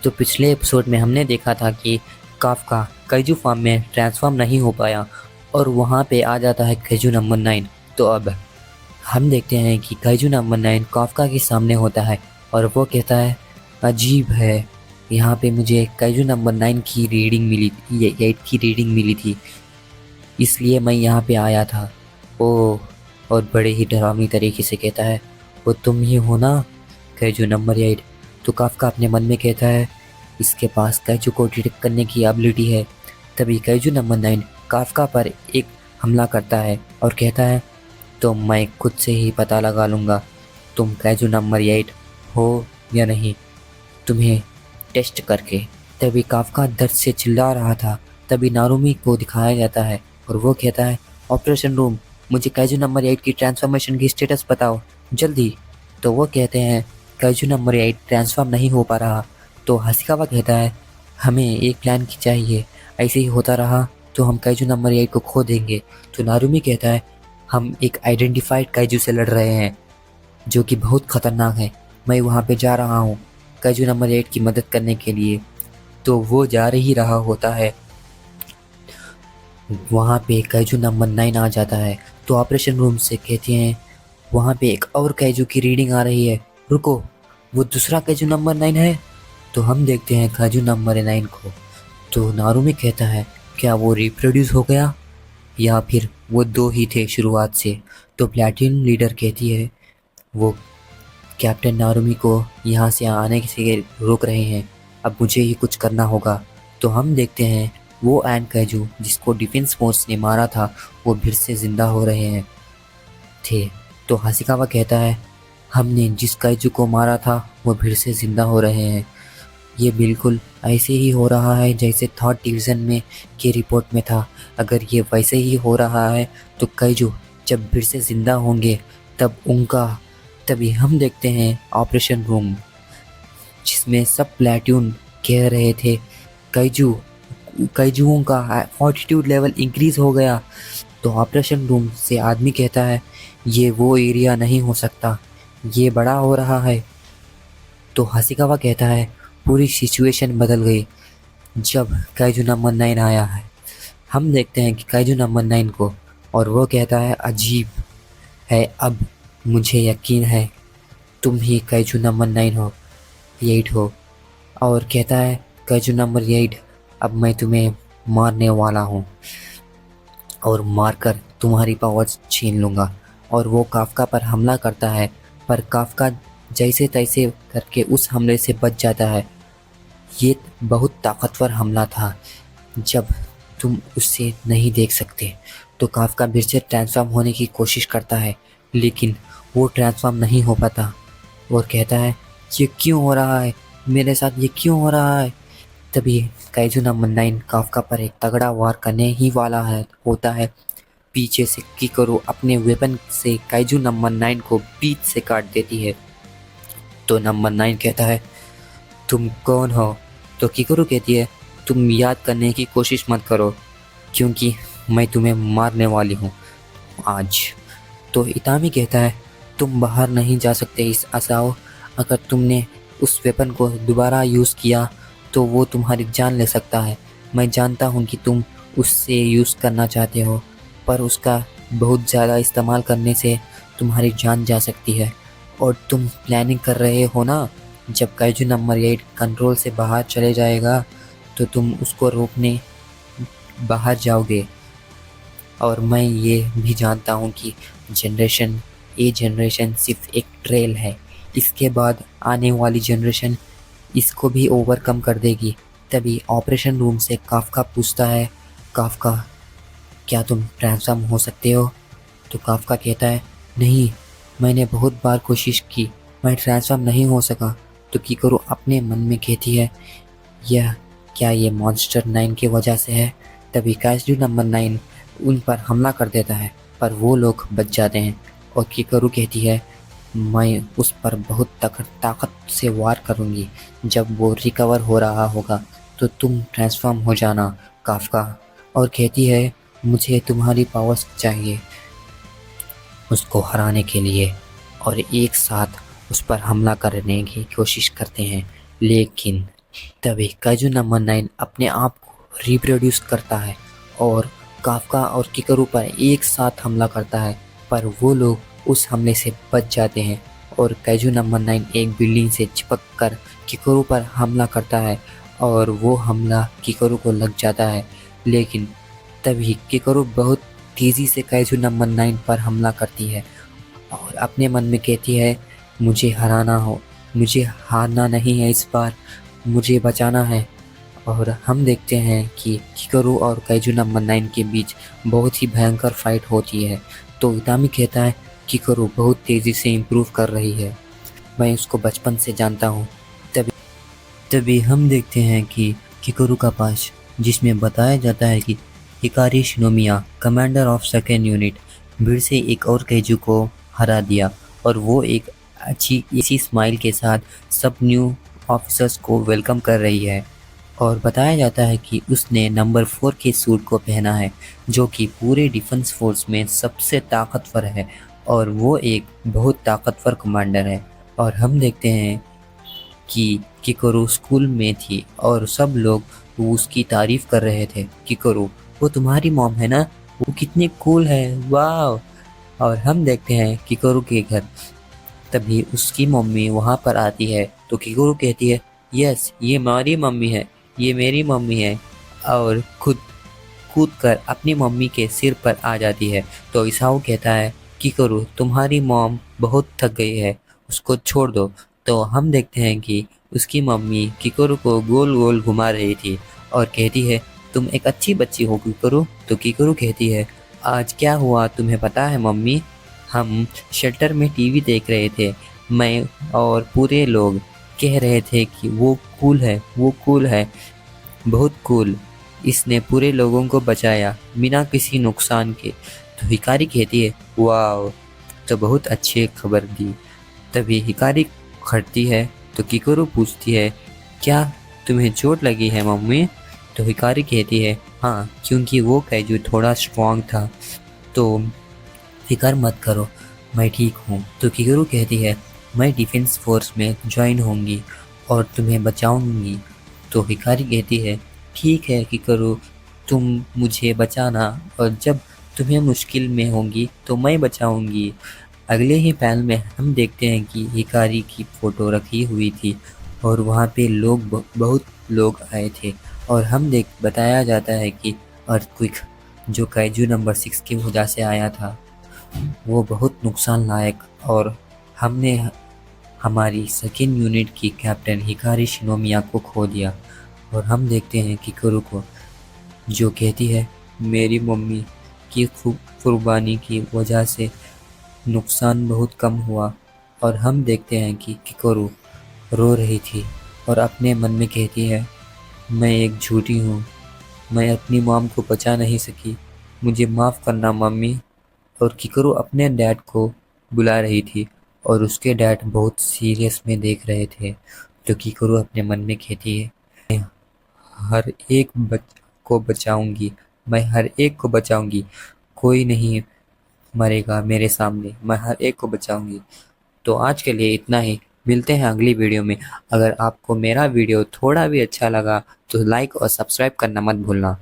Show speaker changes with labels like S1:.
S1: तो पिछले एपिसोड में हमने देखा था कि काफ्का काइजू फार्म में ट्रांसफॉर्म नहीं हो पाया और वहाँ पे आ जाता है काइजू नंबर 9। तो अब हम देखते हैं कि काइजू नंबर 9 काफ्का के सामने होता है और वो कहता है, अजीब है, यहाँ पे मुझे काइजू नंबर 9 की रीडिंग मिली, ये 8 की रीडिंग मिली थी, इसलिए मैं यहाँ पे आया था। ओह, और बड़े ही डरावनी तरीके से कहता है, वो तुम ही हो ना काइजू नंबर 8। तो काफ्का अपने मन में कहता है, इसके पास काइजू को डिटेक्ट करने की एबिलिटी है। तभी काइजू नंबर 9 काफ्का पर एक हमला करता है और कहता है, तो मैं खुद से ही पता लगा लूँगा तुम काइजू नंबर 8 हो या नहीं, तुम्हें टेस्ट करके। तभी काफ्का दर्द से चिल्ला रहा था। तभी नारुमी को दिखाया जाता है और वो कहता है, ऑपरेशन रूम, मुझे काइजू नंबर 8 की ट्रांसफॉर्मेशन की स्टेटस बताओ जल्दी। तो वो कहते हैं, काइजू नंबर 8 ट्रांसफॉर्म नहीं हो पा रहा। तो हाशिकावा कहता है, हमें एक प्लान की चाहिए, ऐसे ही होता रहा तो हम काइजू नंबर 8 को खो देंगे। तो नारुमी कहता है, हम एक आइडेंटिफाइड काइजू से लड़ रहे हैं जो कि बहुत ख़तरनाक है, मैं वहाँ पे जा रहा हूँ काइजू नंबर 8 की मदद करने के लिए। तो वो जा ही रहा होता है, वहाँ पे काइजू नंबर 9 आ जाता है। तो ऑपरेशन रूम से कहते हैं, वहाँ पे एक और काइजू की रीडिंग आ रही है, रुको, वो दूसरा काइजू नंबर 9 है। तो हम देखते हैं काइजू नंबर 9 को। तो नारुमी कहता है, क्या वो रिप्रोड्यूस हो गया या फिर वो दो ही थे शुरुआत से। तो प्लैटिनम लीडर कहती है, वो कैप्टन नारुमी को यहाँ से आने से रोक रहे हैं, अब मुझे ही कुछ करना होगा। तो हम देखते हैं वो एंड काइजू जिसको डिफेंस फोर्स ने मारा था वो फिर से ज़िंदा हो रहे हैं थे। तो हाशिकावा कहता है, हमने जिस काइजू को मारा था वो फिर से ज़िंदा हो रहे हैं। ये बिल्कुल ऐसे ही हो रहा है जैसे थर्ड डिवीज़न में की रिपोर्ट में था। अगर ये वैसे ही हो रहा है तो काइजू जब फिर से ज़िंदा होंगे तब उनका। तभी हम देखते हैं ऑपरेशन रूम जिसमें सब प्लेटून कह रहे थे, काइजुओं का फॉर्टिट्यूड लेवल इंक्रीज़ हो गया। तो ऑपरेशन रूम से आदमी कहता है, ये वो एरिया नहीं हो सकता, ये बड़ा हो रहा है। तो हाशिकावा कहता है, पूरी सिचुएशन बदल गई जब काइजू नंबर 9 आया है। हम देखते हैं कि काइजू नंबर 9 को और वो कहता है, अजीब है, अब मुझे यकीन है तुम ही काइजू नंबर 9 हो, 8 हो। और कहता है, काइजू नंबर 8, अब मैं तुम्हें मारने वाला हूँ और मारकर तुम्हारी पावर्स छीन लूँगा। और वो काफ्का पर हमला करता है, पर काफ्का जैसे तैसे करके उस हमले से बच जाता है। ये बहुत ताकतवर हमला था जब तुम उससे नहीं देख सकते। तो काफ्का फिर से ट्रांसफॉर्म होने की कोशिश करता है लेकिन वो ट्रांसफॉर्म नहीं हो पाता और कहता है, ये क्यों हो रहा है मेरे साथ, ये क्यों हो रहा है। तभी काइजू नंबर 9 काफ्का पर एक तगड़ा वार करने ही वाला होता है। पीछे से किकरू अपने वेपन से काइजू नंबर 9 को बीच से काट देती है। तो नंबर 9 कहता है, तुम कौन हो। तो किकरू कहती है, तुम याद करने की कोशिश मत करो क्योंकि मैं तुम्हें मारने वाली हूँ आज। तो इतामी कहता है, तुम बाहर नहीं जा सकते इस असाओ, अगर तुमने उस वेपन को दोबारा यूज़ किया तो वो तुम्हारी जान ले सकता है। मैं जानता हूँ कि तुम उससे यूज़ करना चाहते हो, पर उसका बहुत ज़्यादा इस्तेमाल करने से तुम्हारी जान जा सकती है। और तुम प्लानिंग कर रहे हो ना, जब काइजू नंबर 8 कंट्रोल से बाहर चले जाएगा तो तुम उसको रोकने बाहर जाओगे। और मैं ये भी जानता हूँ कि ये जनरेशन सिर्फ एक ट्रेल है, इसके बाद आने वाली जनरेशन इसको भी ओवरकम कर देगी। तभी ऑपरेशन रूम से काफ्का पूछता है, काफ्का, क्या तुम ट्रांसफॉर्म हो सकते हो। तो काफ्का कहता है, नहीं, मैंने बहुत बार कोशिश की, मैं ट्रांसफॉर्म नहीं हो सका। तो किकरू अपने मन में कहती है, क्या ये मॉन्स्टर 9 की वजह से है। तभी काइजू नंबर 9 उन पर हमला कर देता है पर वो लोग बच जाते हैं। और किकरू कहती है, मैं उस पर बहुत ताकत से वार करूँगी, जब वो रिकवर हो रहा होगा तो तुम ट्रांसफॉर्म हो जाना काफ्का। और कहती है, मुझे तुम्हारी पावर्स चाहिए उसको हराने के लिए। और एक साथ उस पर हमला करने की कोशिश करते हैं लेकिन तभी काइजू नंबर 9 अपने आप को रिप्रोड्यूस करता है और काफका और किकरू पर एक साथ हमला करता है, पर वो लोग उस हमले से बच जाते हैं और काइजू नंबर 9 एक बिल्डिंग से चिपक कर किकरू पर हमला करता है और वो हमला किकरू को लग जाता है। लेकिन तभी किकरू बहुत तेज़ी से काइजू नंबर 9 पर हमला करती है और अपने मन में कहती है, मुझे हारना नहीं है, इस बार मुझे बचाना है। और हम देखते हैं कि किकरू और काइजू नंबर 9 के बीच बहुत ही भयंकर फाइट होती है। तो इतामी कहता है, किकरू बहुत तेज़ी से इम्प्रूव कर रही है, मैं उसको बचपन से जानता हूँ। तभी तभी हम देखते हैं कि किकरू का पास, जिसमें बताया जाता है कि Hikari Shinomiya commander of second unit भीड़ से एक और काइजू को हरा दिया और वो एक अच्छी इसी स्माइल के साथ सब न्यू ऑफिसर्स को वेलकम कर रही है। और बताया जाता है कि उसने नंबर 4 के सूट को पहना है, जो कि पूरे डिफेंस फोर्स में सबसे ताकतवर है और वो एक बहुत ताकतवर कमांडर है। और हम देखते हैं कि किकरू स्कूल में थी और सब लोग उसकी तारीफ कर रहे थे। किकरू, वो तुम्हारी मॉम है ना, वो कितनी कूल है, वाह। और हम देखते हैं किकरू के घर। तभी उसकी मम्मी वहाँ पर आती है तो किकरू कहती है, यस, ये हमारी मम्मी है, ये मेरी मम्मी है, और खुद कूद कर अपनी मम्मी के सिर पर आ जाती है। तो इसाओ कहता है, किकरू तुम्हारी मॉम बहुत थक गई है, उसको छोड़ दो। तो हम देखते हैं कि उसकी मम्मी किकरू को गोल गोल घुमा रही थी और कहती है, तुम एक अच्छी बच्ची हो किकरू। तो किकरू कहती है, आज क्या हुआ तुम्हें पता है मम्मी, हम शेल्टर में टीवी देख रहे थे, मैं और पूरे लोग कह रहे थे कि वो कूल है, वो कूल है, बहुत कूल, इसने पूरे लोगों को बचाया बिना किसी नुकसान के। तो हिकारी कहती है, वाह, तो बहुत अच्छी खबर दी। तभी हिकारी खड़ती है तो किकरू पूछती है, क्या तुम्हें चोट लगी है मम्मी। तो हिकारी कहती है, हाँ, क्योंकि वो काइजू थोड़ा स्ट्रॉन्ग था। तो फिक्र मत करो, मैं ठीक हूँ। तो किकरू कहती है, मैं डिफेंस फोर्स में ज्वाइन होंगी और तुम्हें बचाऊंगी। तो हिकारी कहती है, ठीक है किकरू, तुम मुझे बचाना और जब तुम्हें मुश्किल में होंगी तो मैं बचाऊंगी। अगले ही पैनल में हम देखते हैं कि हिकारी की फ़ोटो रखी हुई थी और वहाँ पे बहुत लोग आए थे और बताया जाता है कि अर्थक्वेक जो काइजू नंबर 6 की वजह से आया था वो बहुत नुकसान लायक, और हमने हमारी सेकेंड यूनिट की कैप्टन हिकारी शिनोमिया को खो दिया। और हम देखते हैं किकरू को, जो कहती है, मेरी मम्मी की कुर्बानी की वजह से नुकसान बहुत कम हुआ। और हम देखते हैं कि किकरू रो रही थी और अपने मन में कहती है, मैं एक झूठी हूँ, मैं अपनी मॉम को बचा नहीं सकी, मुझे माफ़ करना मम्मी। और किकरू अपने डैड को बुला रही थी और उसके डैड बहुत सीरियस में देख रहे थे। तो किकरू अपने मन में कहती है, मैं हर एक को बचाऊंगी, मैं हर एक को बचाऊंगी, कोई नहीं मरेगा मेरे सामने, मैं हर एक को बचाऊंगी। तो आज के लिए इतना ही, मिलते हैं अगली वीडियो में। अगर आपको मेरा वीडियो थोड़ा भी अच्छा लगा तो लाइक और सब्सक्राइब करना मत भूलना।